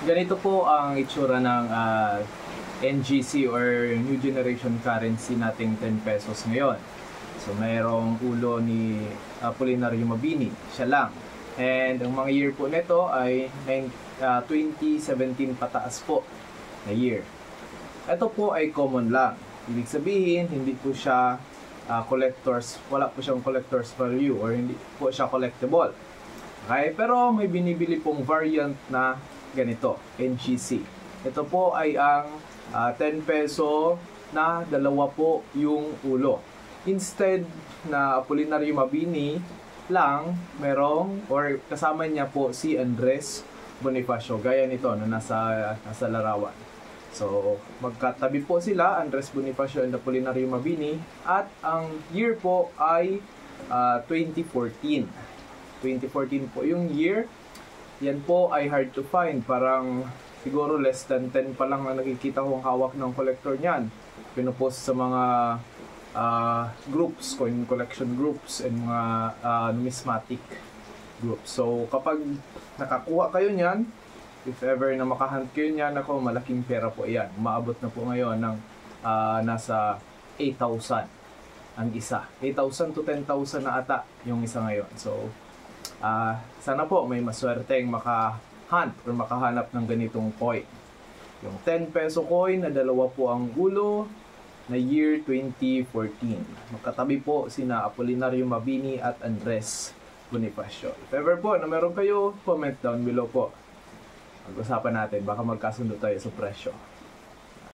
Ganito po ang itsura ng NGC or New Generation Currency nating 10 pesos ngayon. So mayroong ulo ni Apolinario Mabini, siya lang. And ang mga year po nito ay 2017 pataas po na year. Ito po ay common lang. Ibig sabihin, hindi po siya wala po siyang collector's value or hindi po siya collectible. Okay? Pero may binibili pong variant na ganito, NGC. Ito po ay ang 10 peso na dalawa po yung ulo. Instead na Apolinario Mabini lang, merong or kasama niya po si Andres Bonifacio, gaya nito na nasa larawan. So, magkatabi po sila, Andres Bonifacio and Apolinario Mabini, at ang year po ay 2014. 2014 po yung year. Yan po ay hard to find. Parang siguro less than 10 pa lang ang nakikita kong hawak ng collector niyan. Pinupost sa mga groups, coin collection groups, and mga numismatic groups. So, kapag nakakuha kayo niyan, if ever na makahunt kayo niyan, ako, malaking pera po yan. Umaabot na po ngayon ng nasa 8,000 ang isa. 8,000 to 10,000 na ata yung isa ngayon. So, sana po may maswerteng makahunt or makahanap ng ganitong coin. Yung 10 peso coin na dalawa po ang ulo na year 2014. Magkatabi po sina Apolinario Mabini at Andres Bonifacio. If ever po na meron kayo, comment down below po. Pag-usapan natin, baka magkasundo tayo sa presyo.